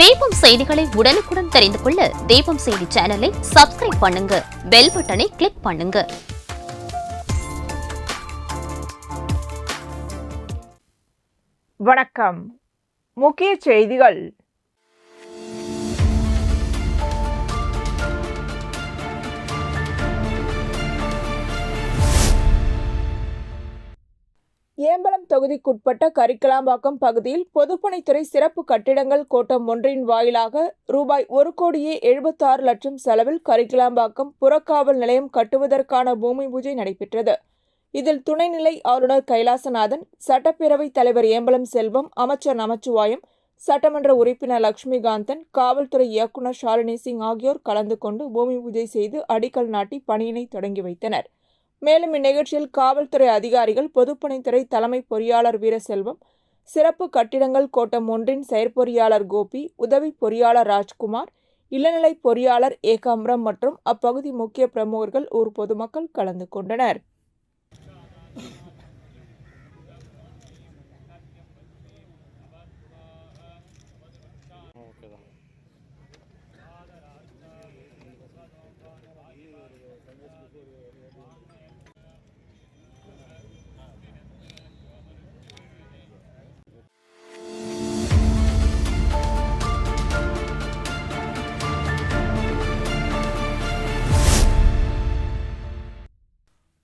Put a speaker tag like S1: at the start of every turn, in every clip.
S1: தீபம் செய்திகளை உடனுக்குடன் தெரிந்து கொள்ள தீபம் செய்தி சேனலை சப்ஸ்கிரைப் பண்ணுங்க, பெல் பட்டனை கிளிக் பண்ணுங்க.
S2: வணக்கம். முக்கிய செய்திகள். ஏம்பலம் தொகுதிக்குட்பட்ட கரிக்கலாம்பாக்கம் பகுதியில் பொதுப்பணித்துறை சிறப்பு கட்டிடங்கள் கோட்டம் ஒன்றின் வாயிலாக ரூபாய் 1,76,00,000 செலவில் கரிக்கலாம்பாக்கம் புறக்காவல் நிலையம் கட்டுவதற்கான பூமி பூஜை நடைபெற்றது. இதில் துணைநிலை ஆளுநர் கைலாசநாதன், சட்டப்பேரவைத் தலைவர் ஏம்பலம் செல்வம், அமைச்சர் நமச்சிவாயம், சட்டமன்ற உறுப்பினர் லட்சுமிகாந்தன், காவல்துறை இயக்குநர் ஷாலினி சிங் ஆகியோர் கலந்து கொண்டு பூமி பூஜை செய்து அடிக்கல் நாட்டி பணியினை தொடங்கி வைத்தனர். மேலும் இந்நிகழ்ச்சியில் காவல்துறை அதிகாரிகள், பொதுப்பணித்துறை தலைமை பொறியாளர் வீரசெல்வம், சிறப்பு கட்டிடங்கள் கோட்டம் ஒன்றின் செயற்பொறியாளர் கோபி, உதவி பொறியாளர் ராஜ்குமார், இளநிலை பொறியாளர் ஏகாம்பரம் மற்றும் அப்பகுதி முக்கிய பிரமுகர்கள், ஊர் பொதுமக்கள் கலந்து கொண்டனர்.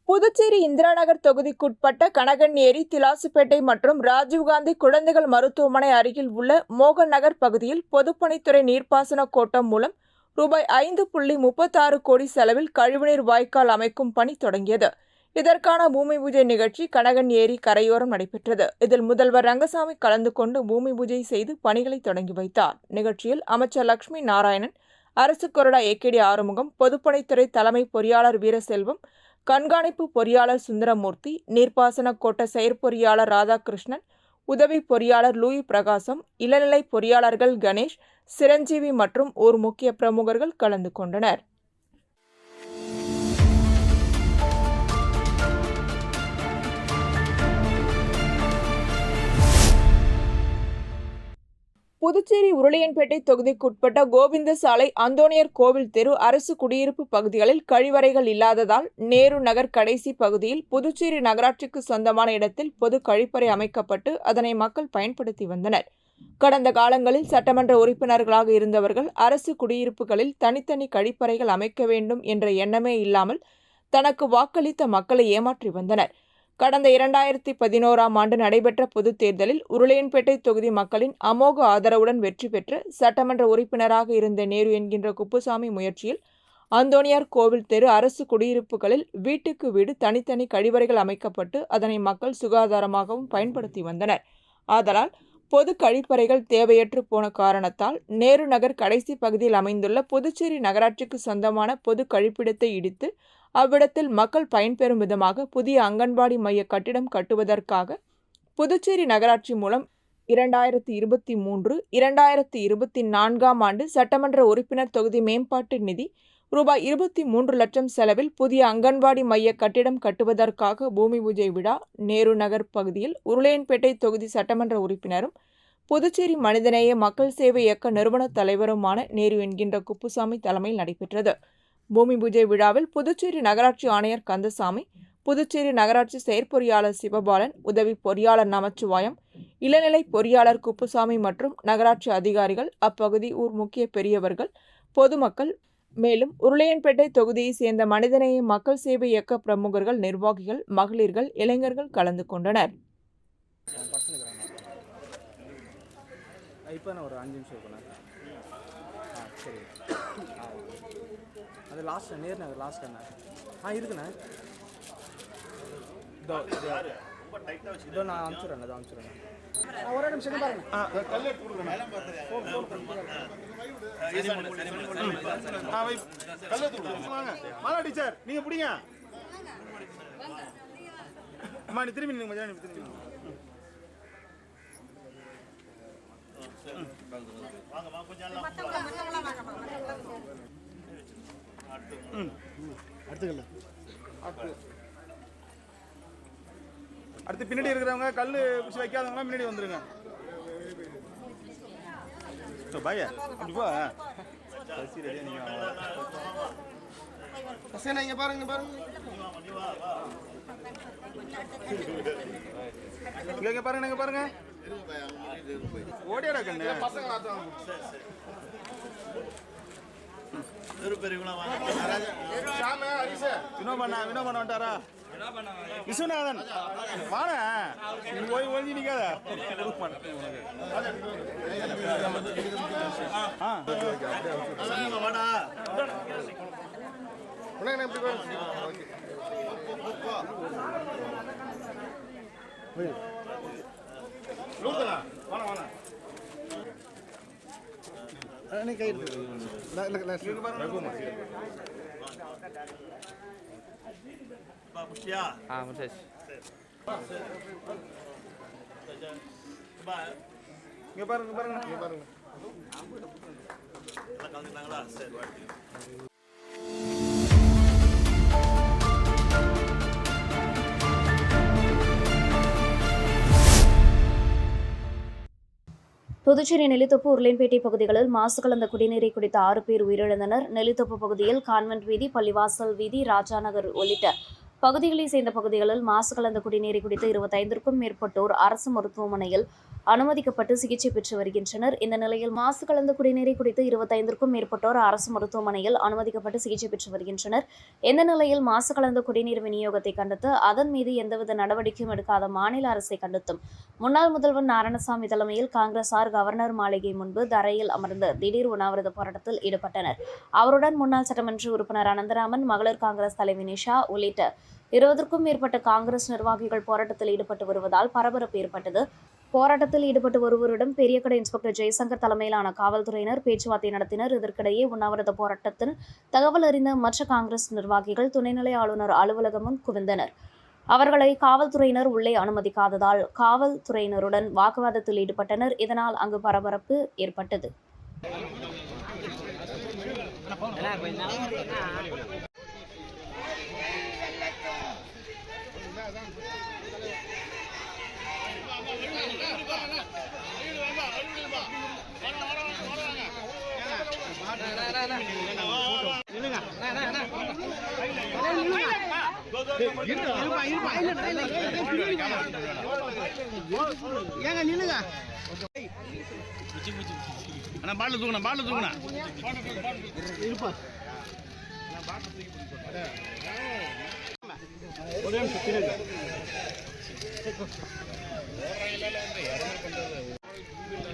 S2: புதுச்சேரி இந்திரா நகர் தொகுதிக்குட்பட்ட கனகன்னேரி, திலாசுப்பேட்டை மற்றும் ராஜீவ்காந்தி குழந்தைகள் மருத்துவமனை அருகில் உள்ள மோகன் நகர் பகுதியில் பொதுப்பணித்துறை நீர்ப்பாசன கோட்டம் மூலம் ரூபாய் 5.36 கோடி செலவில் கழிவுநீர் வாய்க்கால் அமைக்கும் பணி தொடங்கியது. இதற்கான பூமி பூஜை நிகழ்ச்சி கனகன்னேரி கரையோரம் நடைபெற்றது. இதில் முதல்வர் ரங்கசாமி கலந்து கொண்டு பூமி பூஜை செய்து பணிகளை தொடங்கி வைத்தார். நிகழ்ச்சியில் அமைச்சர் லட்சுமி நாராயணன், அரசு கொறடா ஏகேடி ஆறுமுகம், பொதுப்பணித்துறை தலைமை பொறியாளர் வீரசெல்வம், கண்காணிப்பு பொறியாளர் சுந்தரமூர்த்தி, நீர்ப்பாசன கோட்ட செயற்பொறியாளர் ராதாகிருஷ்ணன், உதவி பொறியாளர் லூயி பிரகாசம், இளநிலை பொறியாளர்கள் கணேஷ், சிரஞ்சீவி மற்றும் ஊர் முக்கிய பிரமுகர்கள் கலந்து கொண்டனர். புதுச்சேரி உருளையன்பேட்டை தொகுதிக்குட்பட்ட கோவிந்த சாலை, அந்தோணியர் கோவில் தெரு, அரசு குடியிருப்பு பகுதிகளில் கழிவறைகள் இல்லாததால் நேரு நகர் கடைசி பகுதியில் புதுச்சேரி நகராட்சிக்கு சொந்தமான இடத்தில் பொது கழிப்பறை அமைக்கப்பட்டு அதனை மக்கள் பயன்படுத்தி வந்தனர். கடந்த காலங்களில் சட்டமன்ற உறுப்பினர்களாக இருந்தவர்கள் அரசு குடியிருப்புகளில் தனித்தனி கழிப்பறைகள் அமைக்க வேண்டும் என்ற எண்ணமே இல்லாமல் தனக்கு வாக்களித்த மக்களை ஏமாற்றி வந்தனர். கடந்த 2011ஆம் ஆண்டு நடைபெற்ற பொதுத் தேர்தலில் உருளையன்பேட்டை தொகுதி மக்களின் அமோக ஆதரவுடன் வெற்றி பெற்று சட்டமன்ற உறுப்பினராக இருந்த நேரு என்கின்ற குப்புசாமி முயற்சியில் அந்தோணியார் கோவில் தெரு அரசு குடியிருப்புகளில் வீட்டுக்கு வீடு தனித்தனி கழிவறைகள் அமைக்கப்பட்டு அதனை மக்கள் சுகாதாரமாகவும் பயன்படுத்தி வந்தனர். ஆதலால் பொது கழிப்பறைகள் தேவையற்று போன காரணத்தால் நேரு நகர் கடைசி பகுதியில் அமைந்துள்ள புதுச்சேரி நகராட்சிக்கு சொந்தமான பொது கழிப்பிடத்தை இடித்து அவ்விடத்தில் மக்கள் பயன்பெறும் விதமாக புதிய அங்கன்வாடி மைய கட்டிடம் கட்டுவதற்காக புதுச்சேரி நகராட்சி மூலம் 2023, 2024ஆம் ஆண்டு சட்டமன்ற உறுப்பினர் தொகுதி மேம்பாட்டு நிதி ரூபாய் 23 லட்சம் செலவில் புதிய அங்கன்வாடி மைய கட்டிடம் கட்டுவதற்காக பூமி பூஜை விழா நேரு நகர் பகுதியில் உருளையன்பேட்டை தொகுதி சட்டமன்ற உறுப்பினரும் புதுச்சேரி மனிதநேய மக்கள் சேவை இயக்க நிறுவன தலைவருமான நேரு என்கின்ற குப்புசாமி தலைமையில் நடைபெற்றது. பூமி பூஜை விழாவில் புதுச்சேரி நகராட்சி ஆணையர் கந்தசாமி, புதுச்சேரி நகராட்சி செயற்பொறியாளர் சிவபாலன், உதவி பொறியாளர் நமச்சிவாயம், இளநிலை பொறியாளர் குப்புசாமி மற்றும் நகராட்சி அதிகாரிகள், அப்பகுதி ஊர் முக்கிய பெரியவர்கள், பொதுமக்கள், மேலும் உருளையன்பேட்டை தொகுதியை சேர்ந்த மனிதநேய மக்கள் சேவை இயக்க பிரமுகர்கள், நிர்வாகிகள், மகளிர்கள், இளைஞர்கள் கலந்து கொண்டனர்.
S3: அது லாஸ்ட் நேர்ண்ணா, அது லாஸ்ட் அண்ணா. இருக்குண்ணா. இதோ நான் அனுப்பிச்சுடுறேன், அதை அனுப்பிச்சுடுறேன். ஒரே நிமிஷம் பாருங்க. மாலா டீச்சர் நீங்க பிடிங்க. அம்மா நீ திரும்பி நீங்க மஜா திரும்பி அடுத்து பின்னாடி இருக்கிறவங்க கல் குச்சி வைக்காதவங்க முன்னாடி வந்துருங்க.
S4: பாயா அப்படி போ பசி ரெடியா நீங்க
S3: சரி இங்க பாருங்க
S4: இங்க பாருங்க ஓடியாடா கண்ணு
S3: பசங்க
S4: வினோபண்ணா வந்துட்டாரா விஸ்வநாதன் வாடா நீ போய் ஒழிஞ்சு நிக்காத
S3: கை
S4: முடிச்சியா
S3: முடிச்சாச்சு
S4: இங்க பாருங்க
S5: கலந்துட்டாங்களா சரி வாழ்த்து
S1: புதுச்சேரி நெல்லித்தோப்பு உருளையன்பேட்டை பகுதிகளில் மாசு கலந்த குடிநீரை குடித்த 6 பேர் உயிரிழந்தனர். நெல்லித்தோப்பு பகுதியில் கான்வென்ட் வீதி, பள்ளிவாசல் வீதி, ராஜாநகர் உள்ளிட்ட பகுதிகளைச் சேர்ந்த பகுதிகளில் மாசு கலந்த குடிநீரை குடித்த 25க்கும் மேற்பட்டோர் அரசு மருத்துவமனையில் அனுமதிக்கப்பட்டு சிகிச்சை பெற்று வருகின்றனர். இந்த நிலையில் மாசு கலந்த குடிநீரை குடித்து 25க்கும் மேற்பட்டோர் அரசு மருத்துவமனையில் அனுமதிக்கப்பட்டு சிகிச்சை பெற்று வருகின்றனர். இந்த நிலையில் மாசு கலந்த குடிநீர் விநியோகத்தை கண்டித்து அதன் மீது எந்தவித நடவடிக்கையும் எடுக்காத மாநில அரசை கண்டித்தும் முன்னாள் முதல்வர் நாராயணசாமி தலைமையில் காங்கிரசார் கவர்னர் மாளிகை முன்பு தரையில் அமர்ந்து திடீர் உண்ணாவிரத போராட்டத்தில் ஈடுபட்டனர். அவருடன் முன்னாள் சட்டமன்ற உறுப்பினர் அனந்தராமன், மகளிர் காங்கிரஸ் தலைவி நிஷா உள்ளிட்ட 20க்கும் மேற்பட்ட காங்கிரஸ் நிர்வாகிகள் போராட்டத்தில் ஈடுபட்டு வருவதால் பரபரப்பு ஏற்பட்டது. போராட்டத்தில் ஈடுபட்டு வருவரிடம் பெரியகடை இன்ஸ்பெக்டர் ஜெய்சங்கர் தலைமையிலான காவல்துறையினர் பேச்சுவார்த்தை நடத்தினர். இதற்கிடையே உண்ணாவிரத போராட்டத்தில் தகவல் அறிந்த மற்ற காங்கிரஸ் நிர்வாகிகள் துணைநிலை ஆளுநர் அலுவலகம் முன் குவிந்தனர். அவர்களை காவல்துறையினர் உள்ளே அனுமதிக்காததால் காவல்துறையினருடன் வாக்குவாதத்தில் ஈடுபட்டனர். இதனால் அங்கு பரபரப்பு ஏற்பட்டது.
S4: பாட்டில் தூக்குனா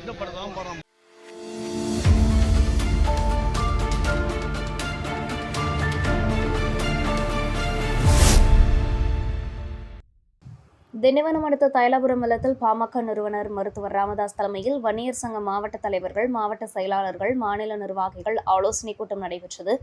S4: இந்த படத்தான் போறோம்.
S1: திண்டிவனம் அடுத்த தைலாபுரம் இல்லத்தில் பாமக நிறுவனர் மருத்துவர் ராமதாஸ் தலைமையில் வன்னியர் சங்க மாவட்ட தலைவர்கள், மாவட்ட செயலாளர்கள், மாநில நிர்வாகிகள் ஆலோசனைக் கூட்டம் நடைபெற்றது.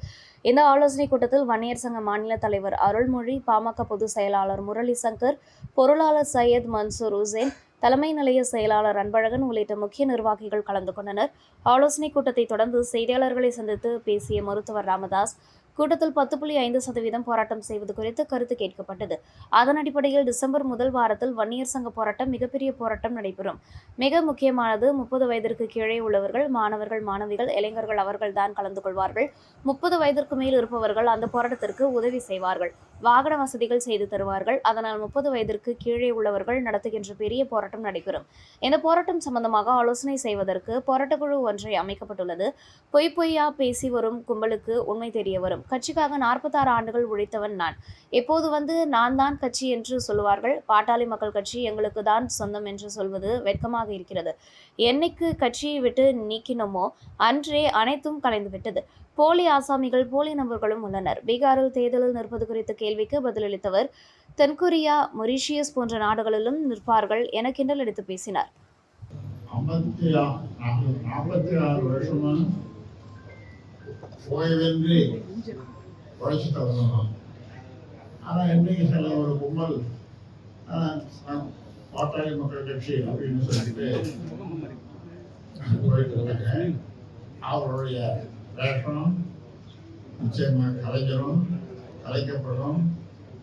S1: இந்த ஆலோசனைக் கூட்டத்தில் வன்னியர் சங்க மாநில தலைவர் அருள்மொழி, பாமக பொதுச் செயலாளர் முரளி சங்கர், பொருளாளர் சையத் மன்சூர் உசேன், தலைமை நிலைய செயலாளர் அன்பழகன் உள்ளிட்ட முக்கிய நிர்வாகிகள் கலந்து கொண்டனர். ஆலோசனைக் கூட்டத்தை தொடர்ந்து செய்தியாளர்களை சந்தித்து பேசிய மருத்துவர் ராமதாஸ், கூட்டத்தில் 10.5% போராட்டம் செய்வது குறித்து கருத்து கேட்கப்பட்டது. அதன் அடிப்படையில் டிசம்பர் முதல் வாரத்தில் வன்னியர் சங்க போராட்டம் மிகப்பெரிய போராட்டம் நடைபெறும். மிக முக்கியமானது 30 வயதிற்கு கீழே உள்ளவர்கள், மாணவர்கள், மாணவிகள், இளைஞர்கள் அவர்கள்தான் கலந்து கொள்வார்கள். 30 வயதிற்கு மேல் இருப்பவர்கள் அந்த போராட்டத்திற்கு உதவி செய்வார்கள். வாகன வசதிகள் செய்து தருவார்கள். அதனால் 30 வயதிற்கு கீழே உள்ளவர்கள் நடத்துகின்ற பெரிய போராட்டம் நடைபெறும். இந்த போராட்டம் சம்பந்தமாக ஆலோசனை செய்வதற்கு போராட்டக்குழு ஒன்றை அமைக்கப்பட்டுள்ளது. பொய்யா பேசி வரும் கும்பலுக்கு உண்மை தெரிய வரும். கட்சிக்காக 46 ஆண்டுகள் உழைத்தவன் நான். எப்போது வந்து நான் தான் கட்சி என்று சொல்லுவார்கள். பாட்டாளி மக்கள் கட்சி எங்களுக்கு தான் சொந்தம் என்று சொல்வது வெட்கமாக இருக்கிறது. என்னைக்கு கட்சியை விட்டு நீக்கினோமோ அன்றே அனைத்தும் கலைந்துவிட்டது. போலி ஆசாமிகள், போலி நபர்களும் உள்ளனர். பீகாரில் தேர்தலில் நிற்பது குறித்த கேள்விக்கு பதிலளித்தவர், தென்கொரியா, மொரீஷியஸ் போன்ற நாடுகளிலும் நிற்பார்கள் என கிண்டல் எடுத்து பேசினார்.
S6: 46 வருஷமா ஓய்வின்றி உழைச்சிட்டு வரணும். ஆனால் இன்னைக்கு சில ஒரு கும்பல் பாட்டாளி மக்கள் கட்சி அப்படின்னு சொல்லிட்டு போயிட்டு இருக்காங்க. அவருடைய வேஷம் நிச்சயமாக கலைக்கப்படும்.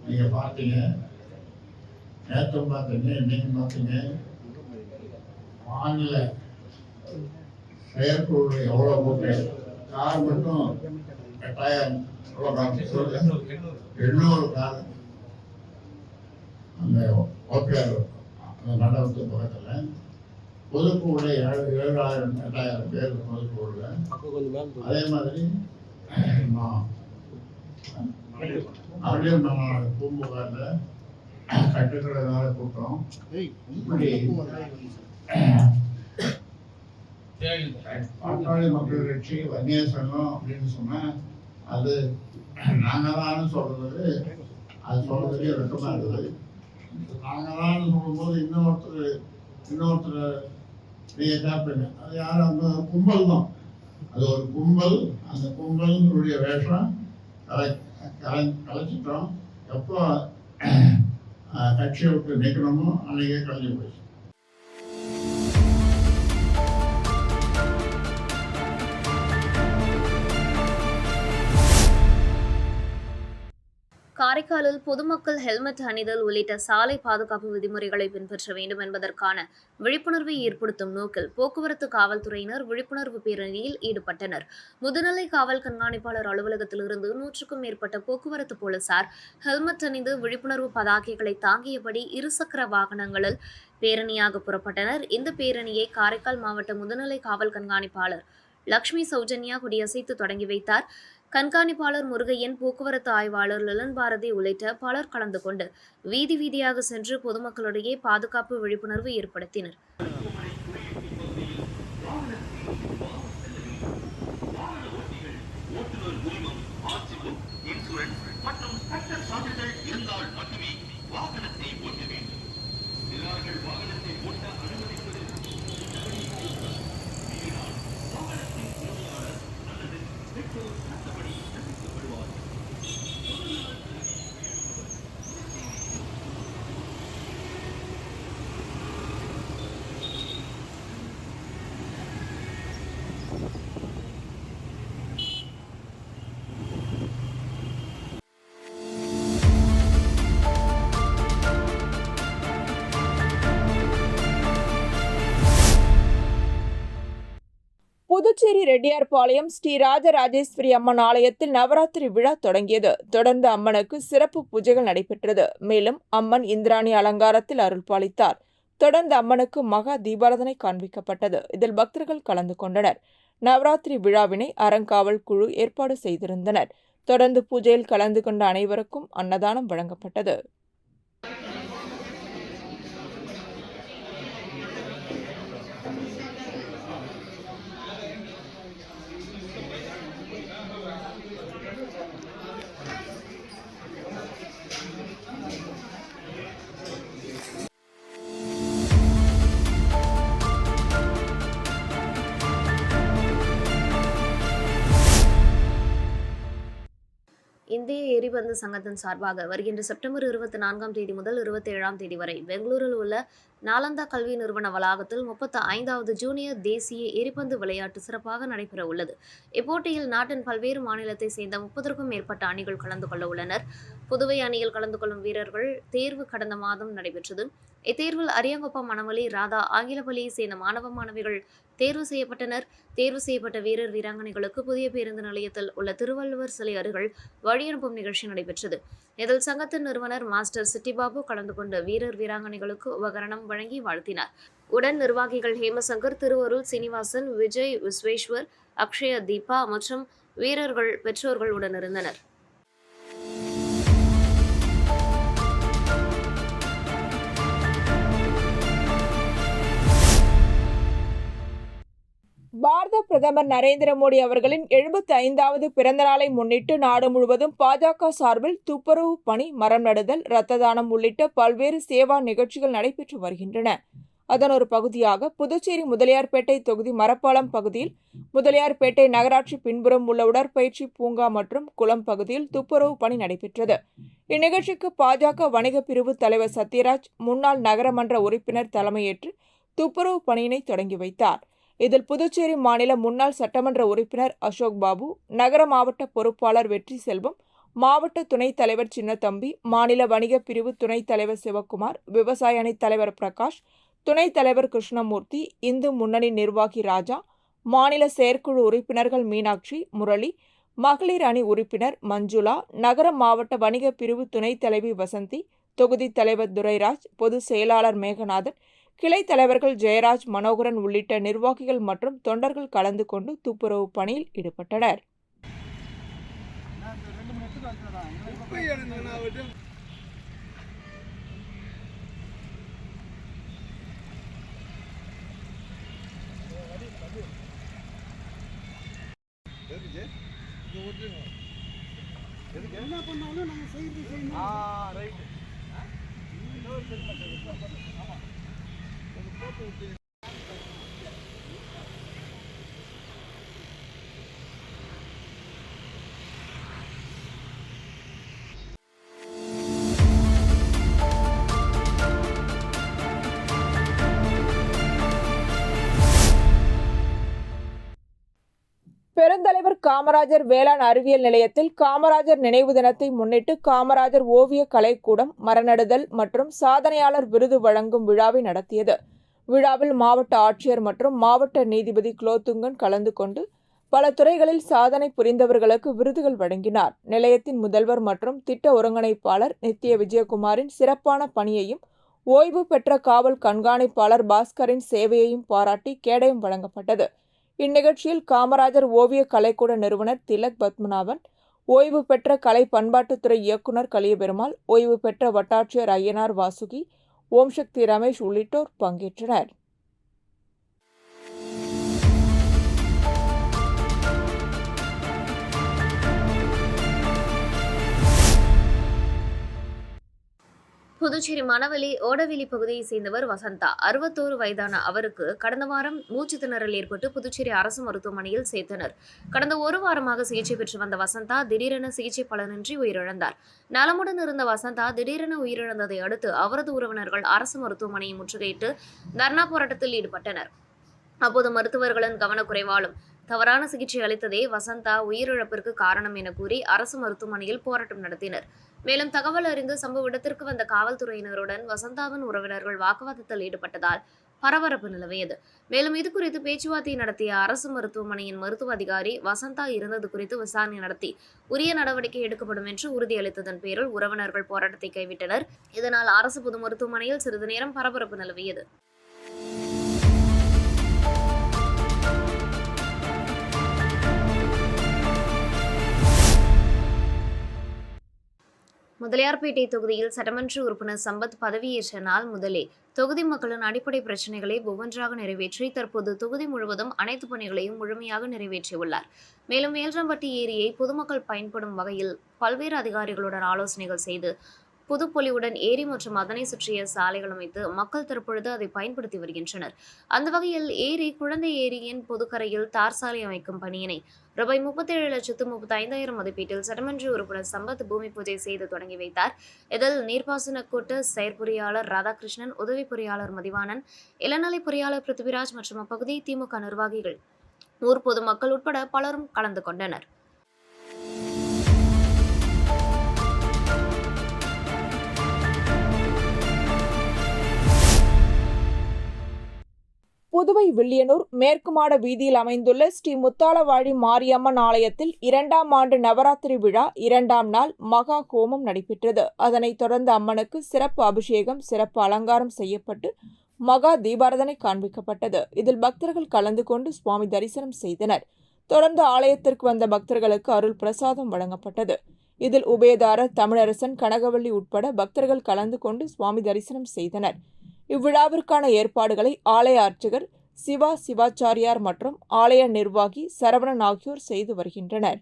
S6: நீங்க பார்த்தீங்க, நேற்றும் பார்த்தீங்க, இன்னைக்கு பார்த்தீங்க. மாநில செயற்குழு எவ்வளோ போட்டு கார் மட்டும் 8000 எவ்வளோ கார் 800 கார் அந்த ஓபிஆர் அந்த மண்டபத்து பக்கத்தில் பொதுக்குழுல 7000 8000 பேர் பொதுக்குழுல. அதே மாதிரி அப்படியும் நம்ம பூம்புகாரில் கட்டுக்கடனால கூட்டம் இப்படி பாட்டாளி மக்கள் கட்சி வன்னியர் சங்கம் அப்படின்னு சொன்னா அது நாங்கள் தான் சொல்றது, அது சொல்றதுக்கே வெட்டமா இருக்குது. நாங்கள் தான் சொல்லும்போது இன்னொருத்தர் நீங்க கேட்பீங்க, அது யாரும் அந்த கும்பல் தான், அது ஒரு கும்பல். அந்த கும்பலுடைய வேஷம் கலைச்சிட்டோம். எப்போ கட்சியை விட்டு நீக்கணுமோ அன்னைக்கே கலைஞ்சு போச்சு.
S1: காரைக்காலில் பொதுமக்கள் ஹெல்மெட் அணிதல் உள்ளிட்ட சாலை பாதுகாப்பு விதிமுறைகளை பின்பற்ற வேண்டும் என்பதற்கான விழிப்புணர்வை ஏற்படுத்தும் நோக்கில் போக்குவரத்து காவல்துறையினர் விழிப்புணர்வு பேரணியில் ஈடுபட்டனர். முதுநிலை காவல் கண்காணிப்பாளர் அலுவலகத்திலிருந்து 100க்கும் மேற்பட்ட போக்குவரத்து போலீசார் ஹெல்மெட் அணிந்து விழிப்புணர்வு பதாகைகளை தாங்கியபடி இருசக்கர வாகனங்களில் பேரணியாக புறப்பட்டனர். இந்த பேரணியை காரைக்கால் மாவட்ட முதுநிலை காவல் கண்காணிப்பாளர் லட்சுமி சௌஜன்யா கொடியசைத்து தொடங்கி வைத்தார். கண்காணிப்பாளர் முருகையன், போக்குவரத்து ஆய்வாளர் லலன் பாரதி உள்ளிட்ட பலர் கலந்து கொண்டு வீதி வீதியாக சென்று பொதுமக்களிடையே பாதுகாப்பு விழிப்புணர்வு ஏற்படுத்தினர்.
S2: புதுச்சேரி ரெட்டியார்பாளையம் ஸ்ரீ ராஜராஜேஸ்வரி அம்மன் ஆலயத்தில் நவராத்திரி விழா தொடங்கியது. தொடர்ந்து அம்மனுக்கு சிறப்பு பூஜைகள் நடைபெற்றது. மேலும் அம்மன் இந்திராணி அலங்காரத்தில் அருள் பாலித்தார். தொடர்ந்து அம்மனுக்கு மகா தீபாராதனை காண்பிக்கப்பட்டது. இதில் பக்தர்கள் கலந்து கொண்டனர். நவராத்திரி விழாவினை அறங்காவல் குழு ஏற்பாடு செய்திருந்தனர். தொடர்ந்து பூஜையில் கலந்து கொண்ட அனைவருக்கும் அன்னதானம் வழங்கப்பட்டது.
S1: இந்திய எரிபந்து சங்கத்தின் சார்பாக வருகின்ற செப்டம்பர் 24ஆம் தேதி முதல் 27ஆம் தேதி வரை பெங்களூரில் உள்ள நாலந்தா கல்வி நிறுவன வளாகத்தில் 35வது ஜூனியர் தேசிய எரிபந்து விளையாட்டு சிறப்பாக நடைபெற உள்ளது. இப்போட்டியில் நாட்டின் பல்வேறு மாநிலத்தை சேர்ந்த 30க்கும் மேற்பட்ட அணிகள் கலந்து கொள்ள உள்ளனர். புதுவை அணியில் கலந்து கொள்ளும் வீரர்கள் தேர்வு கடந்த மாதம் நடைபெற்றது. இத்தேர்வில் அரியாங்குப்பம், மணவலி, ராதா, ஆங்கிலப்பள்ளியை சேர்ந்த மாணவ மாணவிகள் தேர்வு செய்யப்பட்டனர். தேர்வு செய்யப்பட்ட வீரர் வீராங்கனைகளுக்கு புதிய பேருந்து நிலையத்தில் உள்ள திருவள்ளுவர் சிலை அருகில் வழியனுப்பும் நிகழ்ச்சி நடைபெற்றது. இதில் சங்கத்தின் நிறுவனர் மாஸ்டர் சிட்டிபாபு கலந்து கொண்டு வீரர் வீராங்கனைகளுக்கு உபகரணம் வழங்கி வாழ்த்தினார். உடன் நிர்வாகிகள் ஹேமசங்கர், திருவருள், சீனிவாசன், விஜய், விஸ்வேஸ்வர், அக்ஷய, தீபா மற்றும் வீரர்கள் பெற்றோர்கள் உடனிருந்தனர்.
S2: பாரத பிரதமர் நரேந்திர மோடி அவர்களின் 75வது பிறந்த நாளை முன்னிட்டு நாடு முழுவதும் பாஜக சார்பில் துப்புரவு பணி, மரம் நடுதல், இரத்த தானம் உள்ளிட்ட பல்வேறு சேவா நிகழ்ச்சிகள் நடைபெற்று வருகின்றன. அதன் ஒரு பகுதியாக புதுச்சேரி முதலியார்பேட்டை தொகுதி மரப்பாலம் பகுதியில் முதலியார்பேட்டை நகராட்சி பின்புறம் உள்ள உடற்பயிற்சி பூங்கா மற்றும் குளம் பகுதியில் துப்புரவு பணி நடைபெற்றது. இந்நிகழ்ச்சிக்கு பாஜக வணிக பிரிவு தலைவர் சத்யராஜ், முன்னாள் நகரமன்ற உறுப்பினர் தலைமையேற்று துப்புரவு பணியினை தொடங்கி வைத்தார். இதில் புதுச்சேரி மாநில முன்னாள் சட்டமன்ற உறுப்பினர் அசோக் பாபு, நகர மாவட்ட பொறுப்பாளர் வெற்றி செல்வம், மாவட்ட துணைத் தலைவர் சின்னத்தம்பி, மாநில வணிக பிரிவு துணைத் தலைவர் சிவக்குமார், விவசாய அணி தலைவர் பிரகாஷ், துணைத் தலைவர் கிருஷ்ணமூர்த்தி, இந்து முன்னணி நிர்வாகி ராஜா, மாநில செயற்குழு உறுப்பினர்கள் மீனாட்சி, முரளி, மகளிர் அணி உறுப்பினர் மஞ்சுளா, நகர மாவட்ட வணிக பிரிவு துணைத் தலைவி வசந்தி, தொகுதி தலைவர் துரைராஜ், பொதுச் செயலாளர் மேகநாதன், கிளை தலைவர்கள் ஜெயராஜ், மனோகரன் உள்ளிட்ட நிர்வாகிகள் மற்றும் தொண்டர்கள் கலந்து கொண்டு துப்புரவு பணியில் ஈடுபட்டனர்.
S3: என்ன பண்ணாலும் நம்ம செய்யணும். ரைட்.
S2: பெருந்தலைவர் காமராஜர் வேளாண் அறிவியல் நிலையத்தில் காமராஜர் நினைவு தினத்தை முன்னிட்டு காமராஜர் ஓவிய கலைக்கூடம் மரநடுதல் மற்றும் சாதனையாளர் விருது வழங்கும் விழாவை நடத்தியது. விழாவில் மாவட்ட ஆட்சியர் மற்றும் மாவட்ட நீதிபதி குலோத்துங்கன் கலந்து கொண்டு பல துறைகளில் சாதனை புரிந்தவர்களுக்கு விருதுகள் வழங்கினார். நிலையத்தின் முதல்வர் மற்றும் திட்ட ஒருங்கிணைப்பாளர் நித்ய விஜயகுமாரின் சிறப்பான பணியையும் ஓய்வு பெற்ற காவல் கண்காணிப்பாளர் பாஸ்கரின் சேவையையும் பாராட்டி கேடயம் வழங்கப்பட்டது. இந்நிகழ்ச்சியில் காமராஜர் ஓவிய கலைக்கூட நிறுவனர் திலக் பத்மநாபன், ஓய்வு பெற்ற கலை பண்பாட்டுத்துறை இயக்குநர் கலியபெருமாள், ஓய்வு பெற்ற வட்டாட்சியர் ஐயனார் வாசுகி, ஓம் சக்தி ரமேஷ் உள்ளிட்டோர் பங்கேற்றனர்.
S1: புதுச்சேரி மணவெளி ஓடவெளி பகுதியை சேர்ந்தவர் வசந்தா. 61 வயதான அவருக்கு கடந்த வாரம் மூச்சு திணறல் ஏற்பட்டு புதுச்சேரி அரசு மருத்துவமனையில் சேர்த்தனர். கடந்த ஒரு வாரமாக சிகிச்சை பெற்று வந்த வசந்தா திடீரென சிகிச்சை பலனின்றி உயிரிழந்தார். நலமுடன் இருந்த வசந்தா திடீரென உயிரிழந்ததை அடுத்து அவரது உறவினர்கள் அரசு மருத்துவமனையை முற்றுகையிட்டு தர்ணா போராட்டத்தில் ஈடுபட்டனர். அப்போது மருத்துவர்களின் கவனக்குறைவாலும் தவறான சிகிச்சை அளித்ததே வசந்தா உயிரிழப்பிற்கு காரணம் என கூறி அரசு மருத்துவமனையில் போராட்டம் நடத்தினர். மேலும் தகவல் அறிந்து சம்பவ இடத்திற்கு வந்த காவல்துறையினருடன் வசந்தாவின் உறவினர்கள் வாக்குவாதத்தில் ஈடுபட்டதால் பரபரப்பு நிலவியது. மேலும் இதுகுறித்து பேச்சுவார்த்தை நடத்திய அரசு மருத்துவமனையின் மருத்துவ அதிகாரி வசந்தா இருந்தது குறித்து விசாரணை நடத்தி உரிய நடவடிக்கை எடுக்கப்படும் என்று உறுதியளித்ததன் பேரில் உறவினர்கள் போராட்டத்தை கைவிட்டனர். இதனால் அரசு பொது மருத்துவமனையில் சிறிது நேரம் பரபரப்பு நிலவியது. முதலியார்பேட்டை தொகுதியில் சட்டமன்ற உறுப்பினர் சம்பத் பதவியேற்ற நாள் முதலே தொகுதி மக்களின் அடிப்படை பிரச்சினைகளை ஒவ்வொன்றாக நிறைவேற்றி தற்போது தொகுதி முழுவதும் அனைத்து பணிகளையும் முழுமையாக நிறைவேற்றியுள்ளார். மேலும் வேல்ராம்பட்டி ஏரியை பொதுமக்கள் பயன்படும் வகையில் பல்வேறு அதிகாரிகளுடன் ஆலோசனைகள் செய்து புதுப்பொலிவுடன் ஏரி மற்றும் அதனை சுற்றிய சாலைகள் அமைத்து மக்கள் தற்பொழுது அதை பயன்படுத்தி வருகின்றனர். அந்த வகையில் ஏரி குழந்தை ஏரியின் பொதுக்கரையில் தார் சாலை அமைக்கும் பணியினை ரூபாய் 37,35,000 மதிப்பீட்டில் சட்டமன்ற உறுப்பினர் சம்பத் பூமி பூஜை செய்து தொடங்கி வைத்தார். இதில் நீர்ப்பாசன கூட்ட செயற்பொறியாளர் ராதாகிருஷ்ணன், உதவி பொறியாளர் மதிவாணன், இளநிலை பொறியாளர் பிருத்திவிராஜ் மற்றும் அப்பகுதி திமுக நிர்வாகிகள், ஊர் பொதுமக்கள் உட்பட பலரும் கலந்து கொண்டனர்.
S2: புதுவை வில்லியனூர் மேற்கு மாட வீதியில் அமைந்துள்ள ஸ்ரீ முத்தாளவாழி மாரியம்மன் ஆலயத்தில் 2ஆம் ஆண்டு நவராத்திரி விழா 2ஆம் நாள் மகா ஹோமம் நடைபெற்றது. அதனைத் தொடர்ந்து அம்மனுக்கு சிறப்பு அபிஷேகம், சிறப்பு அலங்காரம் செய்யப்பட்டு மகா தீபாராதனை காண்பிக்கப்பட்டது. இதில் பக்தர்கள் கலந்து கொண்டு சுவாமி தரிசனம் செய்தனர். தொடர்ந்து ஆலயத்திற்கு வந்த பக்தர்களுக்கு அருள் பிரசாதம் வழங்கப்பட்டது. இதில் உபயதாரர் தமிழரசன், கனகவள்ளி உட்பட பக்தர்கள் கலந்து கொண்டு சுவாமி தரிசனம் செய்தனர். இவ்விழாவிற்கான ஏற்பாடுகளை ஆலய அர்ச்சகர் சிவாச்சாரியார் மற்றும் ஆலய நிர்வாகி சரவணன் ஆகியோர் செய்து வருகின்றனர்.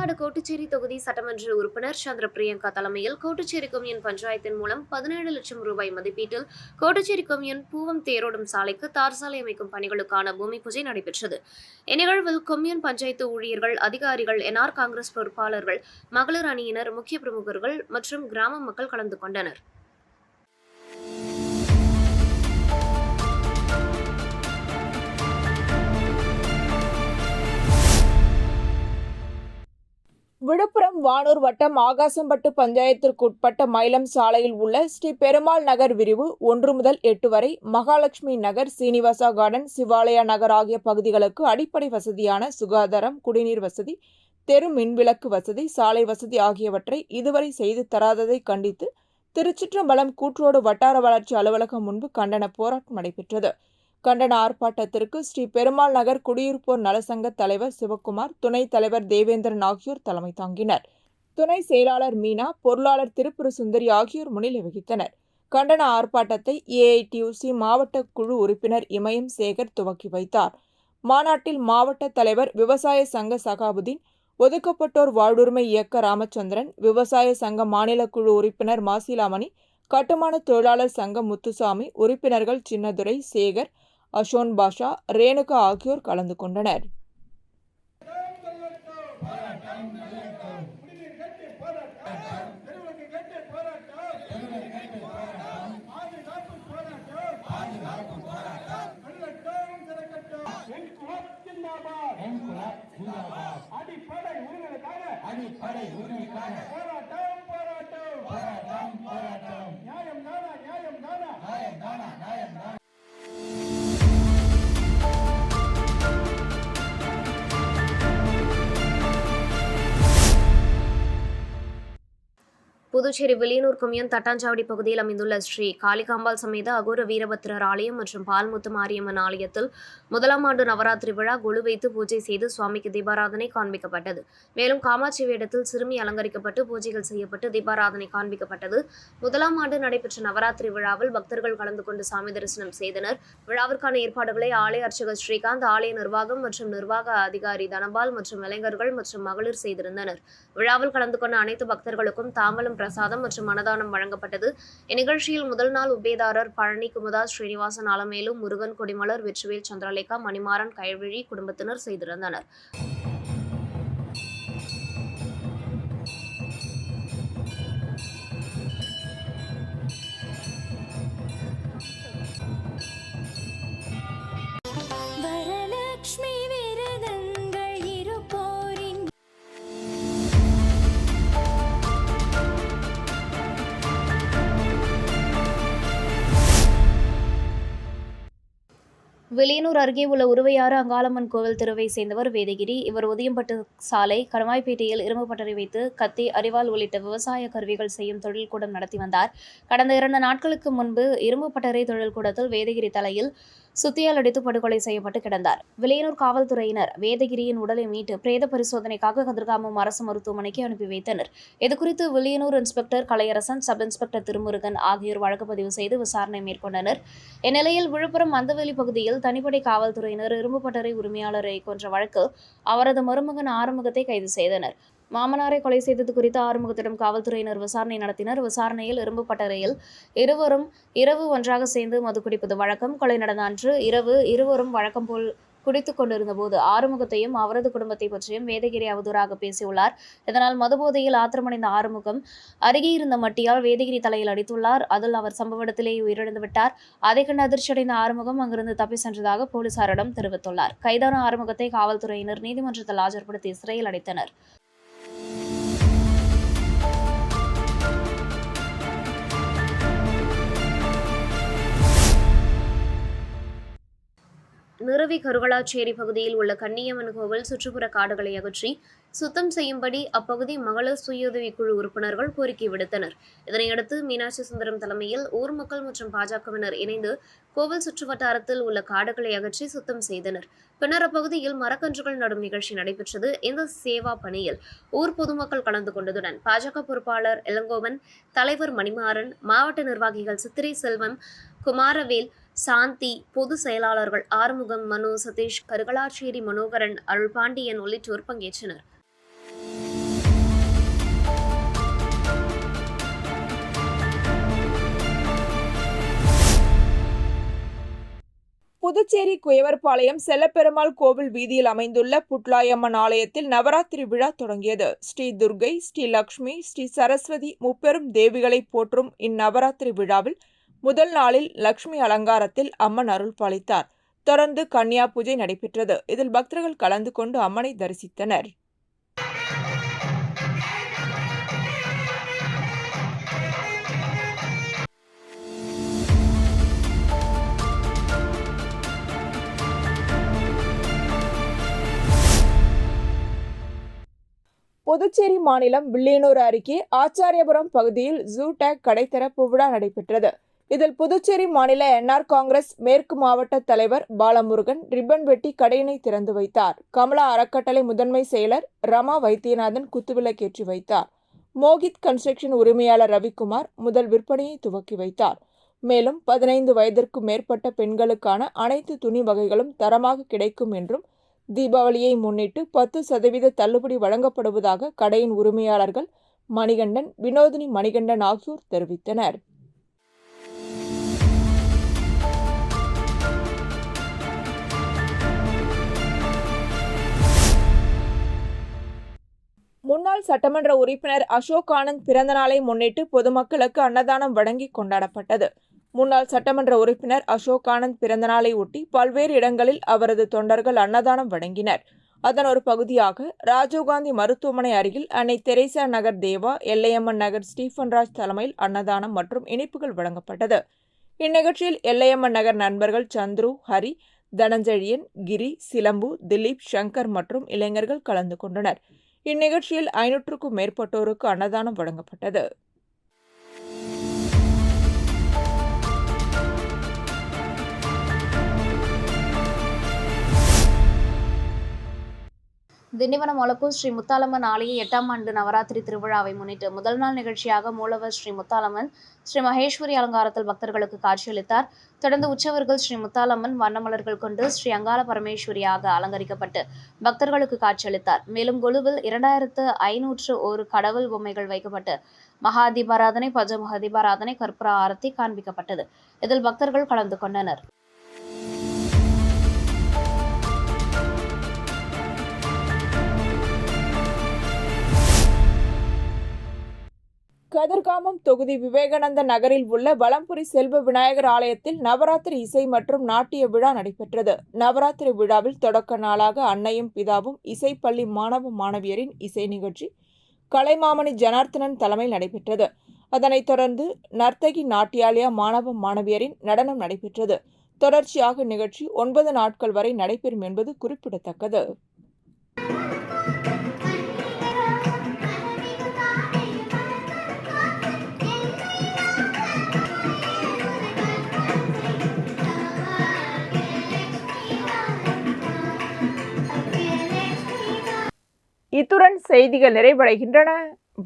S1: முதலாமாடு கோட்டுச்சேரி தொகுதி சட்டமன்ற உறுப்பினர் சந்திர பிரியங்கா தலைமையில் கோட்டுச்சேரி கொம்யூன் பஞ்சாயத்தின் மூலம் 17 லட்சம் ரூபாய் மதிப்பீட்டில் கோட்டுச்சேரி கொம்யூன் பூவம் தேரோடும் சாலைக்கு தார் சாலை அமைக்கும் பணிகளுக்கான பூமி பூஜை நடைபெற்றது. இந்நிகழ்வில் கொம்யூன் பஞ்சாயத்து ஊழியர்கள், அதிகாரிகள், NR காங்கிரஸ் பொறுப்பாளர்கள், மகளிர் அணியினர், முக்கிய பிரமுகர்கள் மற்றும் கிராம மக்கள் கலந்து கொண்டனர்.
S2: விழுப்புரம் வானூர் வட்டம் ஆகாசம்பட்டு பஞ்சாயத்திற்குட்பட்ட மயிலம் சாலையில் உள்ள ஸ்ரீ பெருமாள் நகர் விரிவு 1 முதல் 8 வரை, மகாலட்சுமி நகர், சீனிவாசா கார்டன், சிவாலயா நகர் ஆகிய பகுதிகளுக்கு அடிப்படை வசதியான சுகாதாரம், குடிநீர் வசதி, தெரு மின்விளக்கு வசதி, சாலை வசதி ஆகியவற்றை இதுவரை செய்து தராததை கண்டித்து திருச்சிற்றம்பலம் கூற்றோடு வட்டார வளர்ச்சி அலுவலகம் முன்பு கண்டன போராட்டம் நடைபெற்றது. கண்டன ஆர்ப்பாட்டத்திற்கு ஸ்ரீ பெருமாள் நகர் குடியிருப்போர் நலசங்க தலைவர் சிவக்குமார், துணைத் தலைவர் தேவேந்திரன் ஆகியோர் தலைமை தாங்கினர். துணை செயலாளர் மீனா, பொருளாளர் திருப்புர சுந்தரி ஆகியோர் முன்னிலை வகித்தனர். கண்டன ஆர்ப்பாட்டத்தை AITUC மாவட்ட குழு உறுப்பினர் இமயம் சேகர் துவக்கி வைத்தார். மாநாட்டில் மாவட்ட தலைவர் விவசாய சங்க சகாபுதீன், ஒதுக்கப்பட்டோர் வாழ்வுரிமை இயக்க ராமச்சந்திரன், விவசாய சங்க மாநில குழு உறுப்பினர் மாசிலாமணி, கட்டுமான தொழிலாளர் சங்கம் முத்துசாமி, உறுப்பினர்கள் சின்னதுரை, சேகர், அஷோன் பாஷா, ரேணுகா ஆகியோர் கலந்து கொண்டனர்.
S1: புதுச்சேரி வில்லியனூர் கொம்யூன் தட்டாஞ்சாவடி பகுதியில் அமைந்துள்ள ஸ்ரீ காளிகாம்பாள் சமேத அகோர வீரபத்திரர் ஆலயம் மற்றும் பால்முத்து மாரியம்மன் ஆலயத்தில் முதலாம் ஆண்டு நவராத்திரி விழா கொலு வைத்து பூஜை செய்து சுவாமிக்கு தீபாராதனை காண்பிக்கப்பட்டது. மேலும் காமாட்சி வேடத்தில் சிறுமி அலங்கரிக்கப்பட்டு பூஜைகள் செய்யப்பட்டு தீபாராதனை காண்பிக்கப்பட்டது. முதலாம் ஆண்டு நடைபெற்ற நவராத்திரி விழாவில் பக்தர்கள் கலந்து கொண்டு சாமி தரிசனம் செய்தனர். விழாவிற்கான ஏற்பாடுகளை ஆலய அர்ச்சகர் ஸ்ரீகாந்த், ஆலய நிர்வாகம் மற்றும் நிர்வாக அதிகாரி தனபால் மற்றும் இளைஞர்கள் மற்றும் மகளிர் செய்திருந்தனர். விழாவில் கலந்து கொண்ட அனைத்து பக்தர்களுக்கும் தாம்பலம் பிரசாதம் மற்றும் அன்னதானம் வழங்கப்பட்டது. இந்நிகழ்ச்சியில் முதல் நாள் உபேதாரர் பழனி, குமுதா, ஸ்ரீனிவாசன், அலமேலு, முருகன், கொடிமலர், வெற்றிவேல், சந்திரலேகா, மணிமாறன், கைவிழி குடும்பத்தினர் செய்திருந்தனர். வில்லியனூர் அருகே உள்ள உருவையாறு அங்காளம்மன் கோவில் தெருவை சேர்ந்தவர் வேதகிரி. இவர் உதியம்பட்டு சாலை, கணவாய்பேட்டையில் இரும்பு பட்டறை வைத்து கத்தி, அரிவாள் உள்ளிட்ட விவசாய கருவிகள் செய்யும் தொழில் கூடம் நடத்தி வந்தார். கடந்த 2 நாட்களுக்கு முன்பு இரும்பு பட்டறை தொழில் கூடத்தில் வேதகிரி தலையில் சுத்தியால் அடித்து படுகொலை செய்யப்பட்டு கிடந்தார். வில்லியனூர் காவல்துறையினர் வேதகிரியின் உடலை மீட்டு பிரேத பரிசோதனைக்காக கதிர்காமம் அரசு மருத்துவமனைக்கு அனுப்பி வைத்தனர். இதுகுறித்து Villianur inspector Kalaiyarasan, sub inspector Thirumurugan ஆகியோர் வழக்கு பதிவு செய்து விசாரணை மேற்கொண்டனர். இந்நிலையில் விழுப்புரம் மந்தவெளி பகுதியில் தனிப்படை காவல்துறையினர் இரும்பு பட்டறை உரிமையாளரை கொன்ற வழக்கு அவரது மருமகன் ஆறுமுகத்தை கைது செய்தனர். மாமனாரை கொலை செய்தது குறித்து ஆறுமுகத்திடம் காவல்துறையினர் விசாரணை நடத்தினர். விசாரணையில் இரும்பு பட்டறையில் இருவரும் இரவு ஒன்றாக சேர்ந்து மது குடிப்பது வழக்கம். கொலை நடந்த அன்று இரவு இருவரும் வழக்கம் போல் குடித்துக் கொண்டிருந்த போது ஆறுமுகத்தையும் அவரது குடும்பத்தை பற்றியும் வேதகிரி அவதூறாக பேசியுள்ளார். இதனால் மதுபோதையில் ஆத்திரமடைந்த ஆறுமுகம் அருகே இருந்த மட்டியால் வேதகிரி தலையில் அடித்துள்ளார். அதில் அவர் சம்பவ இடத்திலேயே உயிரிழந்து விட்டார். அதை கண்டு அதிர்ச்சியடைந்த ஆறுமுகம் அங்கிருந்து தப்பி சென்றதாக போலீசாரிடம் தெரிவித்துள்ளார். கைதான ஆறுமுகத்தை காவல்துறையினர் நீதிமன்றத்தில் ஆஜர்படுத்தி சிறையில் அடைத்தனர். நிறுவி கருவளாச்சேரி பகுதியில் உள்ள கன்னியம்மன் கோவில் சுற்றுப்புற காடுகளை அகற்றி சுத்தம் செய்யும்படி அப்பகுதி மகளிர் சுயஉதவி குழு உறுப்பினர்கள் கோரிக்கை விடுத்தனர். இதனையடுத்து மீனாட்சி சுந்தரம் தலைமையில் ஊர் மக்கள் மற்றும் பாஜகவினர் இணைந்து கோவில் சுற்றுவட்டாரத்தில் உள்ள காடுகளை அகற்றி சுத்தம் செய்தனர். பின்னர் அப்பகுதியில் மரக்கன்றுகள் நடும் நிகழ்ச்சி நடைபெற்றது. இந்த சேவா பணியில் ஊர் பொதுமக்கள் கலந்து கொண்டதுடன் பாஜக பொறுப்பாளர் இளங்கோவன், தலைவர் மணிமாறன், மாவட்ட நிர்வாகிகள் சித்திரை செல்வம், குமாரவேல், சாந்தி, பொது செயலாளர்கள் ஆறுமுகம், மனு, சதீஷ், கருகளாச்சேரி மனோகரன், அருள்பாண்டியன் உள்ளிட்டோர் பங்கேற்றனர்.
S2: புதுச்சேரி குயவர்பாளையம் செல்லப்பெருமாள் கோவில் வீதியில் அமைந்துள்ள புட்லாயம்மன் ஆலயத்தில் நவராத்திரி விழா தொடங்கியது. ஸ்ரீ துர்கை, ஸ்ரீ லக்ஷ்மி, ஸ்ரீ சரஸ்வதி முப்பெரும் தேவிகளை போற்றும் இந்நவராத்திரி விழாவில் முதல் நாளில் லக்ஷ்மி அலங்காரத்தில் அம்மன் அருள் பாலித்தார். தொடர்ந்து கன்னியா பூஜை நடைபெற்றது. இதில் பக்தர்கள் கலந்து கொண்டு அம்மனை தரிசித்தனர். புதுச்சேரி மாநிலம் வில்லியனூர் அருகே ஆச்சாரியபுரம் பகுதியில் ஜூ டேக் கடை திறப்பு விழா நடைபெற்றது. இதில் புதுச்சேரி மாநில என்ஆர் காங்கிரஸ் மேற்கு மாவட்ட தலைவர் பாலமுருகன் ரிப்பன் வெட்டி கடையினை திறந்து வைத்தார். கமலா அறக்கட்டளை முதன்மை செயலர் ரமா வைத்தியநாதன் குத்துவிளக்கேற்றி வைத்தார். மோகித் கன்ஸ்ட்ரக்ஷன் உரிமையாளர் ரவிக்குமார் முதல் விற்பனையை துவக்கி வைத்தார். மேலும் 15 வயதிற்கும் மேற்பட்ட பெண்களுக்கான அனைத்து துணி வகைகளும் தரமாக கிடைக்கும் என்றும் தீபாவளியை முன்னிட்டு 10% தள்ளுபடி வழங்கப்படுவதாக கடையின் உரிமையாளர்கள் மணிகண்டன், வினோதினி மணிகண்டன் ஆகியோர் தெரிவித்தனர். முன்னாள் சட்டமன்ற உறுப்பினர் அசோக் ஆனந்த் பிறந்த நாளை முன்னிட்டு பொதுமக்களுக்கு அன்னதானம் வழங்கி கொண்டாடப்பட்டது. முன்னாள் சட்டமன்ற உறுப்பினர் அசோக் ஆனந்த் பிறந்த நாளை ஒட்டி பல்வேறு இடங்களில் அவரது தொண்டர்கள் அன்னதானம் வழங்கினர். அதன் ஒரு பகுதியாக ராஜீவ்காந்தி மருத்துவமனை அருகில் அன்னை தெரேசா நகர் தேவா, எல்லையம்மன் நகர் ஸ்டீஃபன்ராஜ் தலைமையில் அன்னதானம் மற்றும் இனிப்புகள் வழங்கப்பட்டது. இந்நிகழ்ச்சியில் எல்லையம்மன் நகர் நண்பர்கள் சந்துரு, ஹரி, தனஞ்செழியன், கிரி, சிலம்பு, திலீப், சங்கர் மற்றும் இளைஞர்கள் கலந்து கொண்டனர். இந்நிகழ்ச்சியில் 500க்கும் மேற்பட்டோருக்கு அன்னதானம் வழங்கப்பட்டது.
S1: திண்டிவனம் ஒலப்பூர் ஸ்ரீ முத்தாலம்மன் ஆலய 8ஆம் ஆண்டு நவராத்திரி திருவிழாவை முன்னிட்டு முதல் நாள் நிகழ்ச்சியாக மூலவர் ஸ்ரீ முத்தாலம்மன் ஸ்ரீ மகேஸ்வரி அலங்காரத்தில் பக்தர்களுக்கு காட்சியளித்தார். தொடர்ந்து உற்சவர்கள் ஸ்ரீ முத்தாலம்மன் வண்ணமலர்கள் கொண்டு ஸ்ரீ அங்காள பரமேஸ்வரியாக அலங்கரிக்கப்பட்டு பக்தர்களுக்கு காட்சியளித்தார். மேலும் கொலுவில் 2501 கடவுள் பொம்மைகள் வைக்கப்பட்டு மகா தீபாராதனை, பஞ்சமுக தீபாராதனை, கற்பூர ஆரத்தி காண்பிக்கப்பட்டது. இதில் பக்தர்கள் கலந்து கொண்டனர்.
S2: கதிர்காமம் தொகுதி விவேகானந்த நகரில் உள்ள வலம்புரி செல்வ விநாயகர் ஆலயத்தில் நவராத்திரி இசை மற்றும் நாட்டிய விழா நடைபெற்றது. நவராத்திரி விழாவில் தொடக்க நாளாக அன்னையும் பிதாவும் இசைப்பள்ளி மாணவ மாணவியரின் இசை நிகழ்ச்சி கலைமாமணி ஜனார்த்தனன் தலைமையில் நடைபெற்றது. அதனைத் தொடர்ந்து நர்த்தகி நாட்டியாலயா மாணவ மாணவியரின் நடனம் நடைபெற்றது. தொடர்ச்சியாக நிகழ்ச்சி 9 நாட்கள் வரை நடைபெறும் என்பது குறிப்பிடத்தக்கது. இத்துடன் செய்திகள் நிறைவடைகின்றன.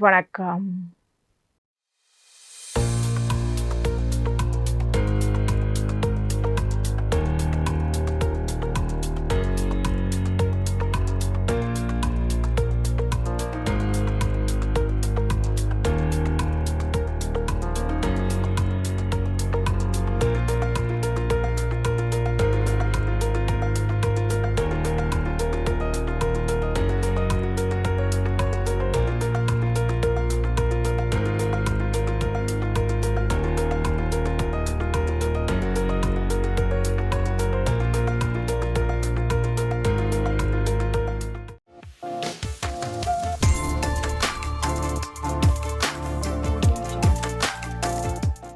S2: வணக்கம்.